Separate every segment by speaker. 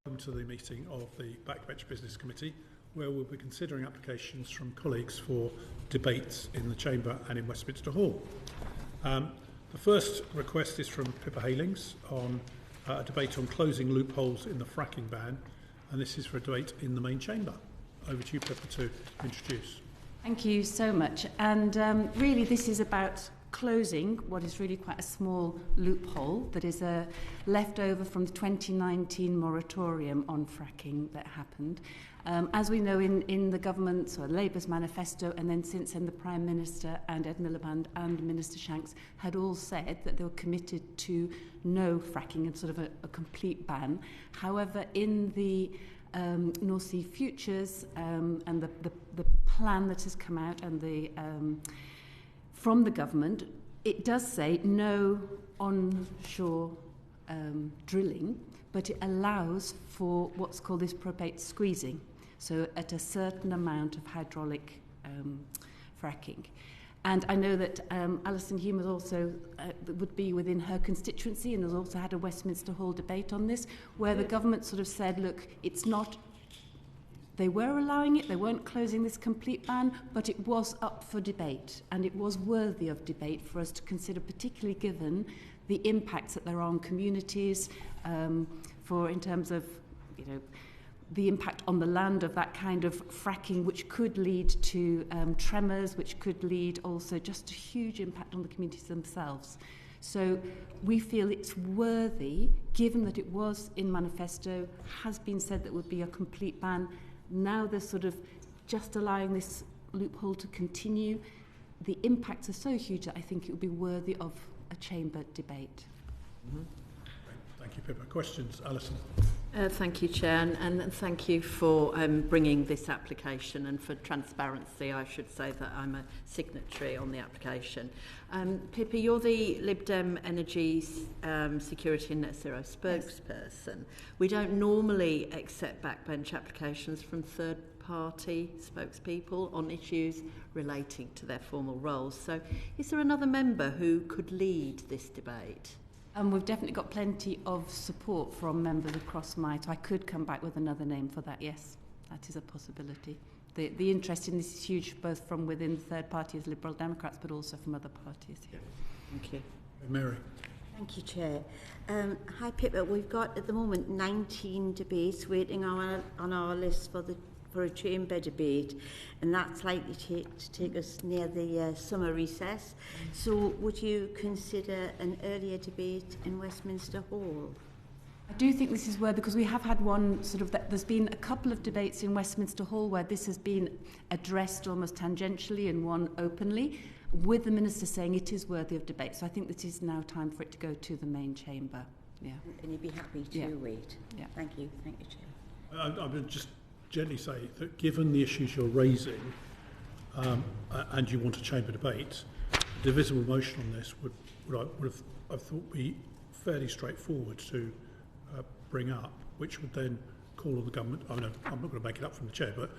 Speaker 1: Welcome to the meeting of the Backbench Business Committee, where we'll be considering applications from colleagues for debates in the Chamber and in Westminster Hall. The first request is from Pippa Halings on a debate on closing loopholes in the fracking ban, and this is for a debate in the main chamber. Over to you, Pippa, to introduce.
Speaker 2: Thank you so much. And really this is about closing what is really quite a small loophole that is left over from the 2019 moratorium on fracking that happened. As we know in the government's or Labour's manifesto, and then since then the Prime Minister and Ed Miliband and Minister Shanks had all said that they were committed to no fracking and sort of a complete ban. However, in the North Sea Futures and the plan that has come out and the from the government, it does say no onshore drilling, but it allows for what's called this propate squeezing, so at a certain amount of hydraulic fracking. And I know that Alison Hume was also would be within her constituency and has also had a Westminster Hall debate on this, where the government sort of said, look, it's not. They were allowing it, they weren't closing this complete ban, but it was up for debate, and it was worthy of debate for us to consider, particularly given the impacts that there are on communities, in terms of, the impact on the land of that kind of fracking, which could lead to tremors, which could lead also just a huge impact on the communities themselves. So we feel it's worthy, given that it was in manifesto, has been said that would be a complete ban. Now they're sort of just allowing this loophole to continue. The impacts are so huge that I think it would be worthy of a chamber debate.
Speaker 1: Mm-hmm. Thank you, Pippa. Questions, Alison?
Speaker 3: Thank you, Chair, and thank you for bringing this application, and for transparency I should say that I'm a signatory on the application. Pippa, you're the Lib Dem Energy Security and Net Zero spokesperson. Yes. We don't normally accept backbench applications from third-party spokespeople on issues relating to their formal roles. So is there another member who could lead this debate?
Speaker 2: We've definitely got plenty of support from members across Might. I could come back with another name for that, yes. That is a possibility. The interest in this is huge, both from within the third party as Liberal Democrats, but also from other parties.
Speaker 1: Yeah.
Speaker 3: Thank you.
Speaker 1: Mary.
Speaker 4: Thank you, Chair. Hi, Pippa. We've got at the moment 19 debates waiting on our list for a chamber debate, and that's likely to take us near the summer recess. So would you consider an earlier debate in Westminster Hall?
Speaker 2: I do think this is worthy, because we have had one there's been a couple of debates in Westminster Hall where this has been addressed almost tangentially and one openly, with the Minister saying it is worthy of debate. So I think that it is now time for it to go to the main chamber. Yeah.
Speaker 4: And you'd be happy to wait?
Speaker 2: Yeah.
Speaker 4: Thank you, Chair.
Speaker 1: I would just gently say that given the issues you're raising and you want a chamber debate, a divisible motion on this would I thought be fairly straightforward to bring up, which would then call on the government. I'm not going to make it up from the chair, but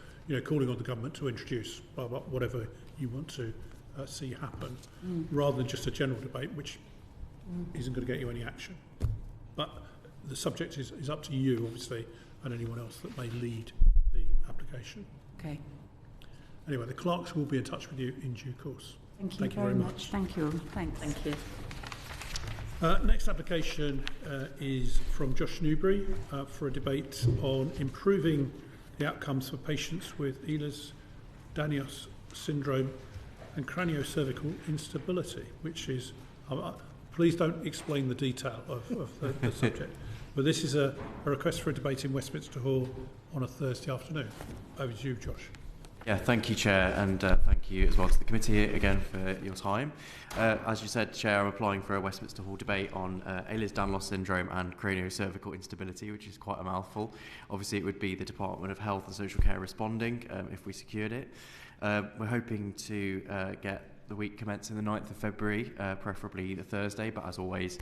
Speaker 1: calling on the government to introduce whatever you want to see happen, rather than just a general debate, which isn't going to get you any action. But the subject is up to you, obviously, and anyone else that may lead the application.
Speaker 2: Okay.
Speaker 1: Anyway, the clerks will be in touch with you in due course.
Speaker 2: Thank you very much. Thank you. Thanks.
Speaker 3: Thank you.
Speaker 1: Next application is from Josh Newbury for a debate on improving the outcomes for patients with Ehlers-Danlos syndrome and craniocervical instability, which is, please don't explain the detail of the subject, but this is a request for a debate in Westminster Hall on a Thursday afternoon. Over to you, Josh.
Speaker 5: Yeah, thank you, Chair, and thank you as well to the committee again for your time. As you said, Chair, I'm applying for a Westminster Hall debate on Ehlers-Danlos syndrome and craniocervical instability, which is quite a mouthful. Obviously, it would be the Department of Health and Social Care responding if we secured it. We're hoping to get the week commencing the 9th of February, preferably the Thursday, but as always,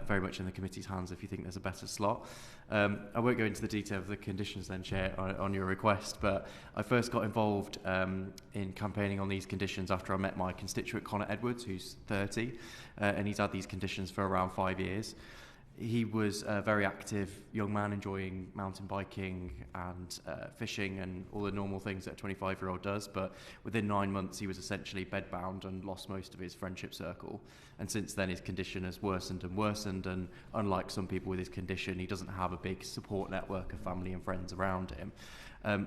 Speaker 5: very much in the committee's hands if you think there's a better slot. I won't go into the detail of the conditions then, Chair, on your request, but I first got involved in campaigning on these conditions after I met my constituent Connor Edwards, who's 30, and he's had these conditions for around 5 years. He was a very active young man enjoying mountain biking and fishing and all the normal things that a 25-year-old does, but within 9 months he was essentially bedbound and lost most of his friendship circle. And since then his condition has worsened and worsened, and unlike some people with his condition, he doesn't have a big support network of family and friends around him.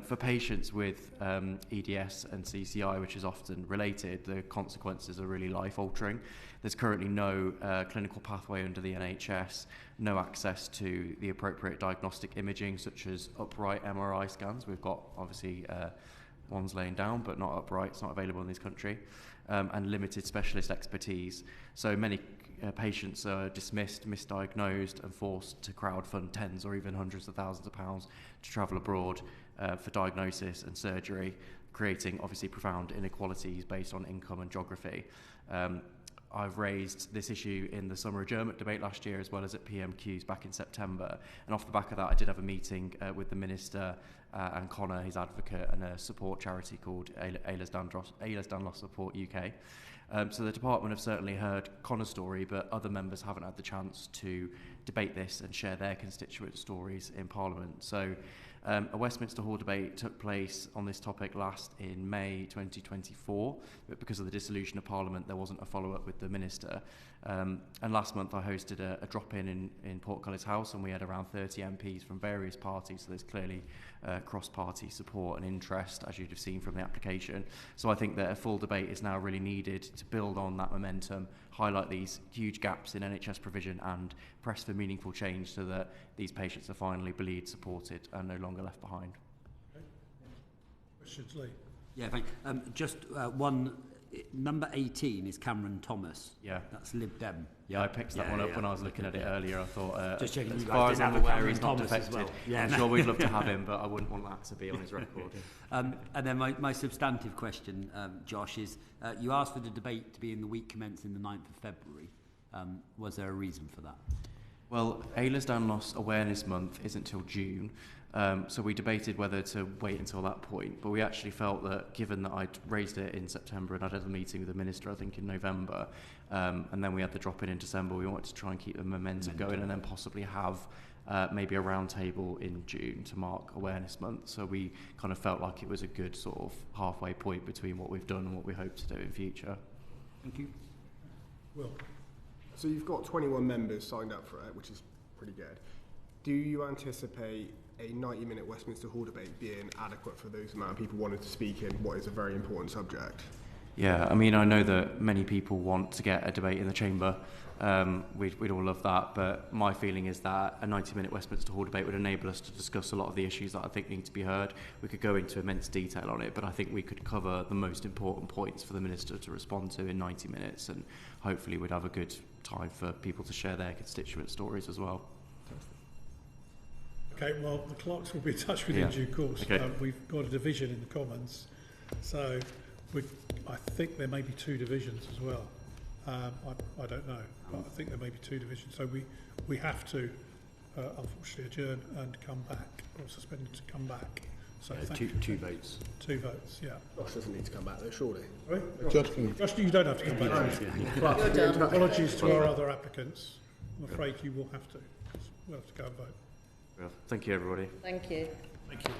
Speaker 5: For patients with EDS and CCI, which is often related, the consequences are really life-altering. There's currently no clinical pathway under the NHS, no access to the appropriate diagnostic imaging, such as upright MRI scans. We've got, obviously, ones laying down, but not upright. It's not available in this country. And limited specialist expertise. So many patients are dismissed, misdiagnosed, and forced to crowdfund tens or even hundreds of thousands of pounds to travel abroad for diagnosis and surgery, creating obviously profound inequalities based on income and geography. I've raised this issue in the summer adjournment debate last year, as well as at PMQs back in September. And off the back of that, I did have a meeting with the Minister and Connor, his advocate, and a support charity called Ayla's Danlos Support UK. So the department have certainly heard Connor's story, but other members haven't had the chance to debate this and share their constituent stories in Parliament. So a Westminster Hall debate took place on this topic last in May 2024, but because of the dissolution of Parliament, there wasn't a follow-up with the Minister. And last month I hosted a drop-in in Portcullis House, and we had around 30 MPs from various parties, so there's clearly cross-party support and interest, as you'd have seen from the application. So I think that a full debate is now really needed to build on that momentum, highlight these huge gaps in NHS provision, and press for meaningful change so that these patients are finally believed, supported, and no longer left behind.
Speaker 1: Okay. Questions, Lee?
Speaker 6: Yeah, thank you. Just one, number 18 is Cameron Thomas.
Speaker 5: Yeah.
Speaker 6: That's Lib Dem.
Speaker 5: Yeah, I picked that one up when I was looking at it earlier. I thought,
Speaker 6: just checking
Speaker 5: as
Speaker 6: you
Speaker 5: far
Speaker 6: guys
Speaker 5: as I'm
Speaker 6: didn't have a
Speaker 5: aware,
Speaker 6: Cameron
Speaker 5: he's not
Speaker 6: Thomas as
Speaker 5: defected.
Speaker 6: well. Yeah,
Speaker 5: I'm sure we'd love to have him, but I wouldn't want that to be on his record.
Speaker 6: And then my substantive question, Josh, is you asked for the debate to be in the week commencing the 9th of February. Was there a reason for that?
Speaker 5: Well, Ayla's Danlos Awareness Month isn't till June, so we debated whether to wait until that point, but we actually felt that given that I'd raised it in September and I'd had a meeting with the Minister, I think, in November, and then we had the drop-in December, we wanted to try and keep the momentum going and then possibly have maybe a round table in June to mark Awareness Month. So we kind of felt like it was a good sort of halfway point between what we've done and what we hope to do in future.
Speaker 6: Thank you.
Speaker 1: Will?
Speaker 7: So you've got 21 members signed up for it, which is pretty good. Do you anticipate a 90-minute Westminster Hall debate being adequate for those amount of people wanting to speak in what is a very important subject?
Speaker 5: Yeah, I mean, I know that many people want to get a debate in the chamber. We'd all love that, but my feeling is that a 90-minute Westminster Hall debate would enable us to discuss a lot of the issues that I think need to be heard. We could go into immense detail on it, but I think we could cover the most important points for the Minister to respond to in 90 minutes, and hopefully we'd have a good time for people to share their constituent stories as well.
Speaker 1: Okay, well, the clerks will be in touch with you in due course.
Speaker 5: Okay.
Speaker 1: We've got a division in the Commons, so I think there may be two divisions as well. I don't know, but I think there may be two divisions. So we have to, unfortunately, adjourn and come back, or suspend to come back. So
Speaker 6: Two votes.
Speaker 1: Two votes, yeah.
Speaker 7: Josh doesn't need to come back though, surely.
Speaker 1: Sorry? Josh, you don't have to come back. Apologies to our other applicants. I'm afraid you will have to. We'll have to go and vote.
Speaker 5: Well, thank you, everybody.
Speaker 3: Thank you.
Speaker 1: Thank you.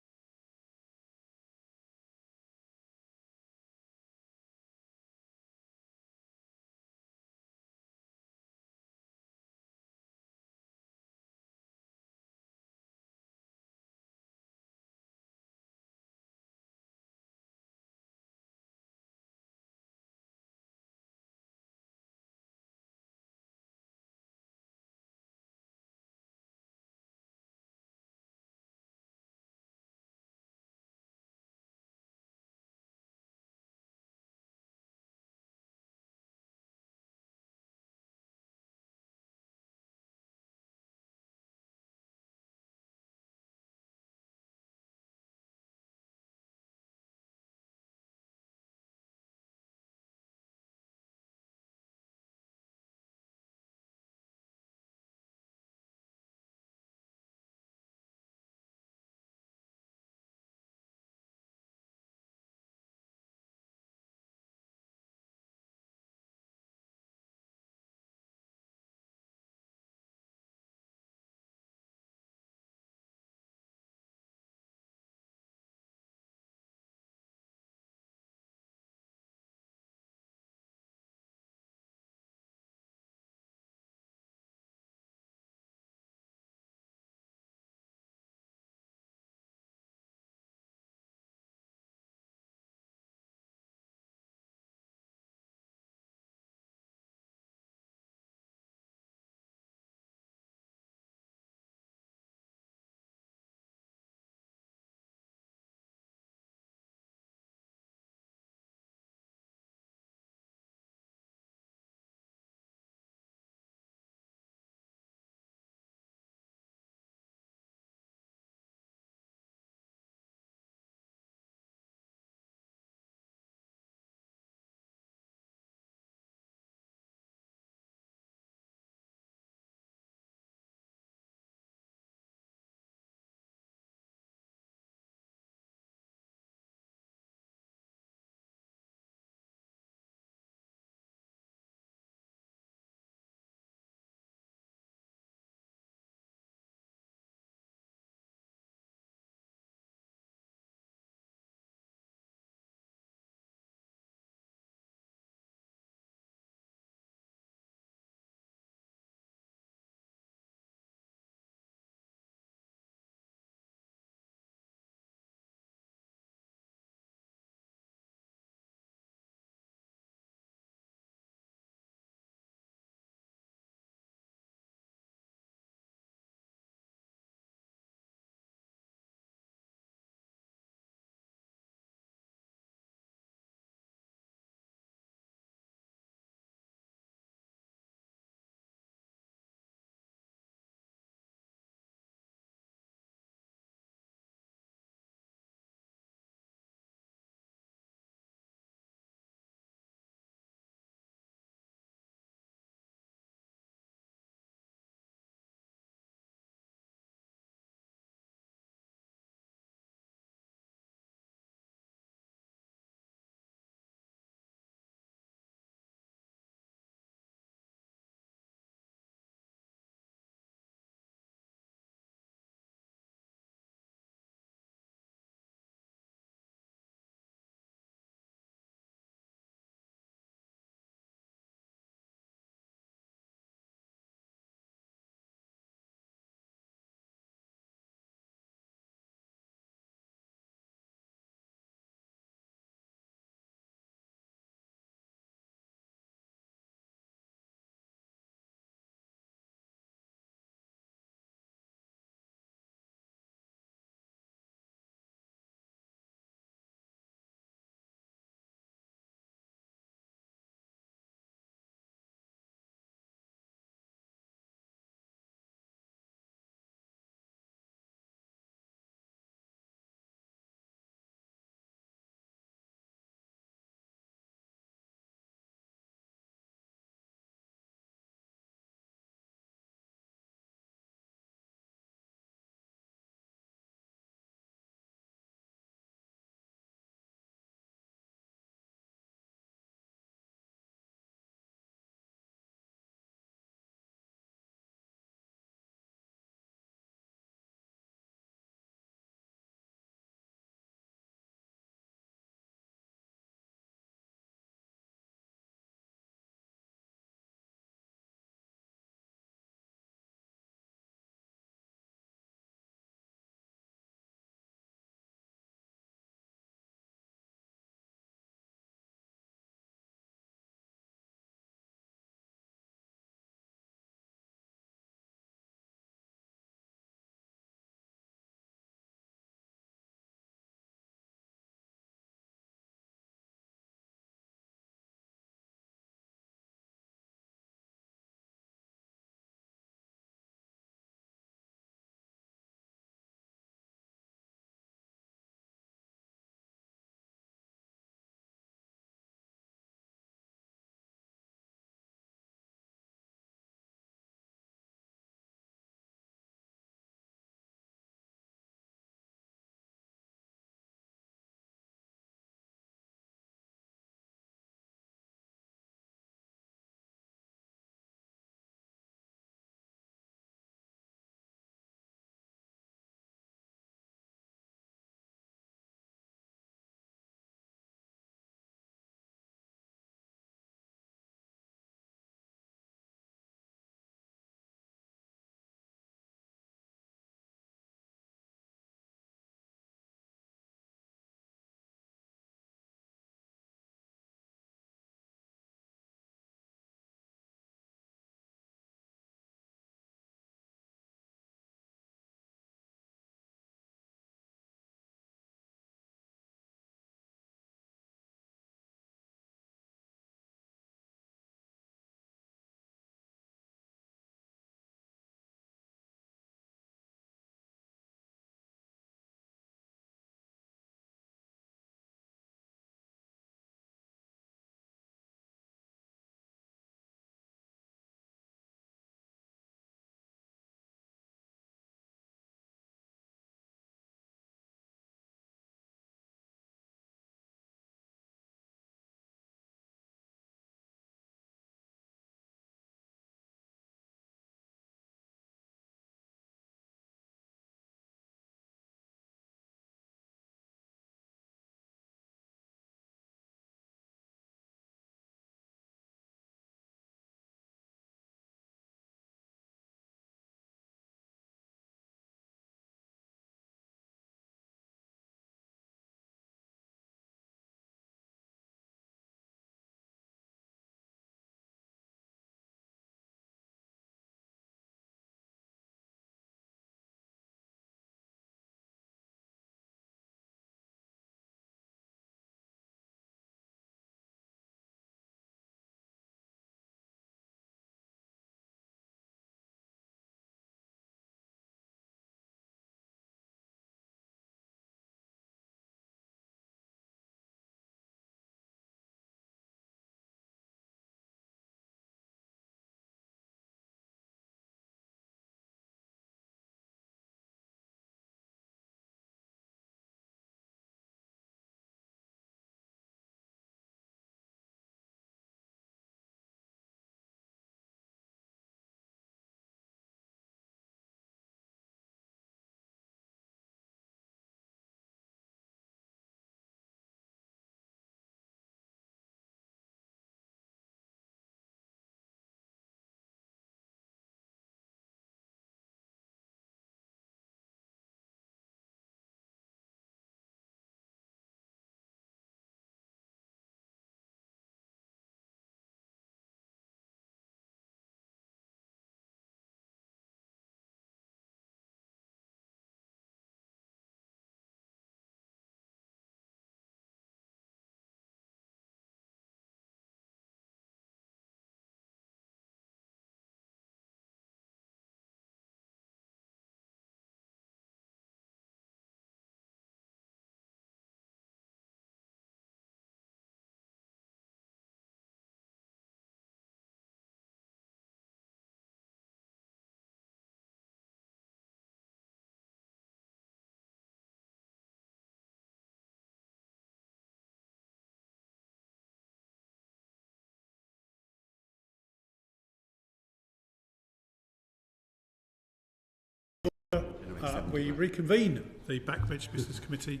Speaker 1: we reconvene the Backbench Business Committee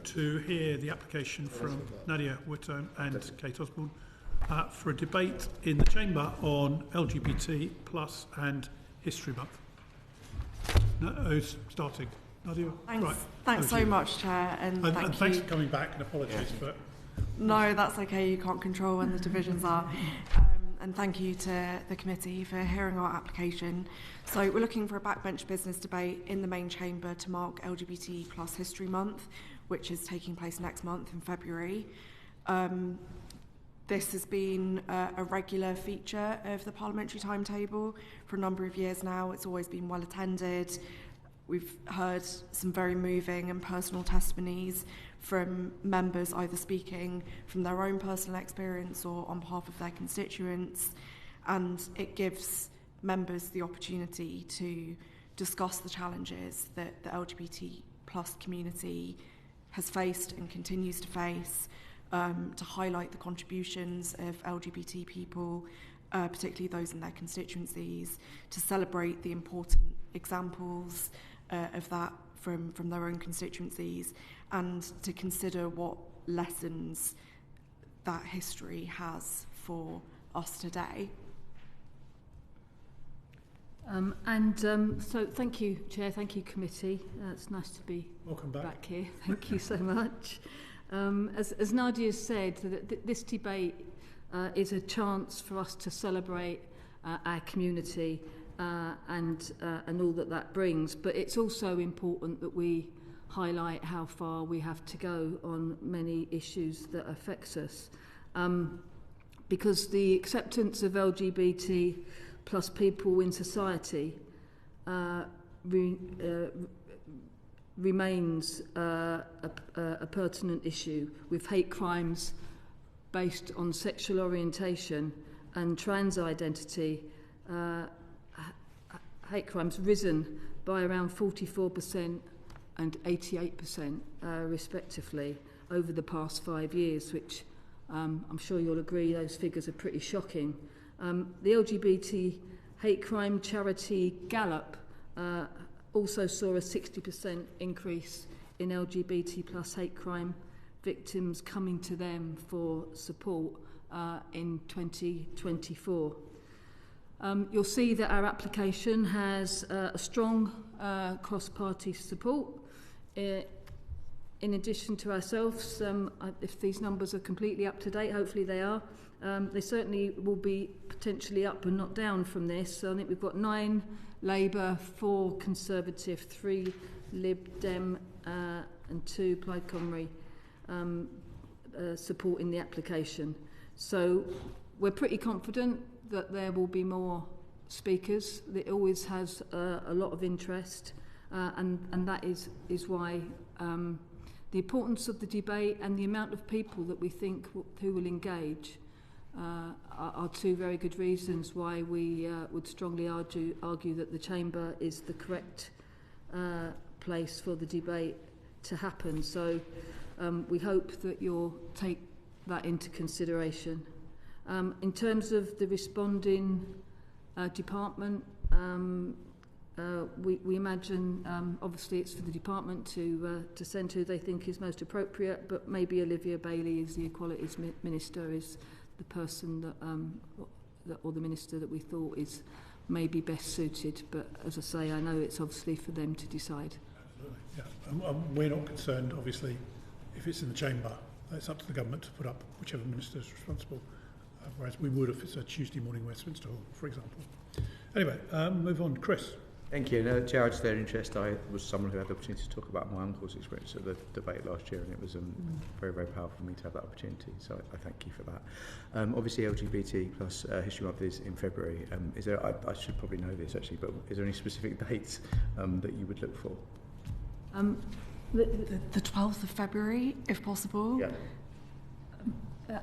Speaker 1: to hear the application from Nadia Whitome and Kate Osborne for a debate in the Chamber on LGBT plus and History Month. Who's starting? Nadia?
Speaker 8: Thanks so much, Chair, and
Speaker 1: thanks for coming back, and apologies for...
Speaker 8: No, that's okay. You can't control when the divisions are. And thank you to the committee for hearing our application. So we're looking for a backbench business debate in the main chamber to mark LGBT plus History Month, which is taking place next month in February. This has been a regular feature of the parliamentary timetable for a number of years now. It's always been well attended. We've heard some very moving and personal testimonies from members either speaking from their own personal experience or on behalf of their constituents, and it gives members the opportunity to discuss the challenges that the LGBT plus community has faced and continues to face, to highlight the contributions of LGBT people, particularly those in their constituencies, to celebrate the important examples of that from their own constituencies, and to consider what lessons that history has for us today.
Speaker 9: So thank you, Chair, thank you, Committee. It's nice to be
Speaker 1: Welcome back
Speaker 9: here. Thank you so much. As Nadia said, this debate is a chance for us to celebrate our community and all that brings, but it's also important that we highlight how far we have to go on many issues that affects us, because the acceptance of LGBT plus people in society remains a pertinent issue, with hate crimes based on sexual orientation and trans identity, hate crimes risen by around 44% and 88% respectively over the past 5 years, which I'm sure you'll agree those figures are pretty shocking. The LGBT hate crime charity Gallup also saw a 60% increase in LGBT plus hate crime victims coming to them for support in 2024. You'll see that our application has a strong cross-party support. In addition to ourselves, if these numbers are completely up to date, hopefully they are, they certainly will be potentially up and not down from this. So I think we've got 9 Labour, 4 Conservative, 3 Lib Dem and 2 Plaid Cymru supporting the application. So we're pretty confident that there will be more speakers. It always has a lot of interest, and that is why the importance of the debate and the amount of people that we think who will engage are 2 very good reasons why we would strongly argue that the Chamber is the correct place for the debate to happen. So we hope that you'll take that into consideration. In terms of the responding department, we imagine obviously it's for the department to send who they think is most appropriate, but maybe Olivia Bailey, as the Equalities Minister, is the person that or the Minister that we thought is maybe best suited. But as I say, I know it's obviously for them to decide.
Speaker 1: Absolutely, yeah. We're not concerned, obviously, if it's in the Chamber. It's up to the government to put up whichever minister is responsible, whereas we would if it's a Tuesday morning Westminster Hall, for example. Anyway, move on. Chris.
Speaker 10: Thank you. No, Chair, I just their interest. I was someone who had the opportunity to talk about my uncle's experience at the debate last year, and it was very, very powerful for me to have that opportunity. So I thank you for that. Obviously, LGBT plus History Month is in February. Is there? I should probably know this actually, but is there any specific dates that you would look for?
Speaker 8: The 12th of February, if possible.
Speaker 10: Yeah.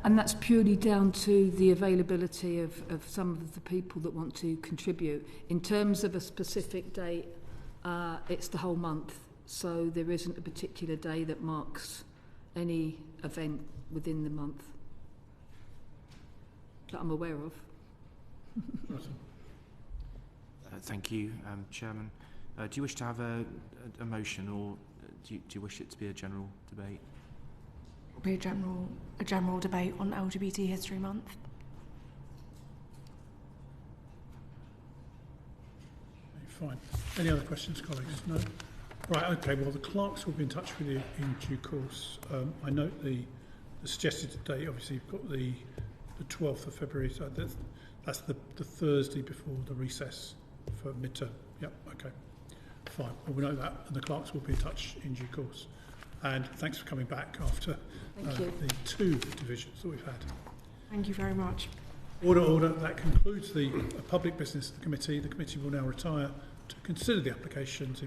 Speaker 9: And that's purely down to the availability of some of the people that want to contribute. In terms of a specific date, it's the whole month, so there isn't a particular day that marks any event within the month that I'm aware of.
Speaker 5: Thank you, Chairman. Do you wish to have a motion, or do you wish it to be a general debate?
Speaker 8: It'll be a general debate on LGBT History Month.
Speaker 1: Fine. Any other questions, colleagues? No? Right, okay, well, the clerks will be in touch with you in due course. I note the suggested date, obviously, you've got the 12th of February, so that's the Thursday before the recess for midterm. Yep, okay. Fine, well, we know that, and the clerks will be in touch in due course. And thanks for coming back after the 2 divisions that we've had.
Speaker 8: Thank you very much.
Speaker 1: Order. That concludes the public business of the committee. The committee will now retire to consider the applications.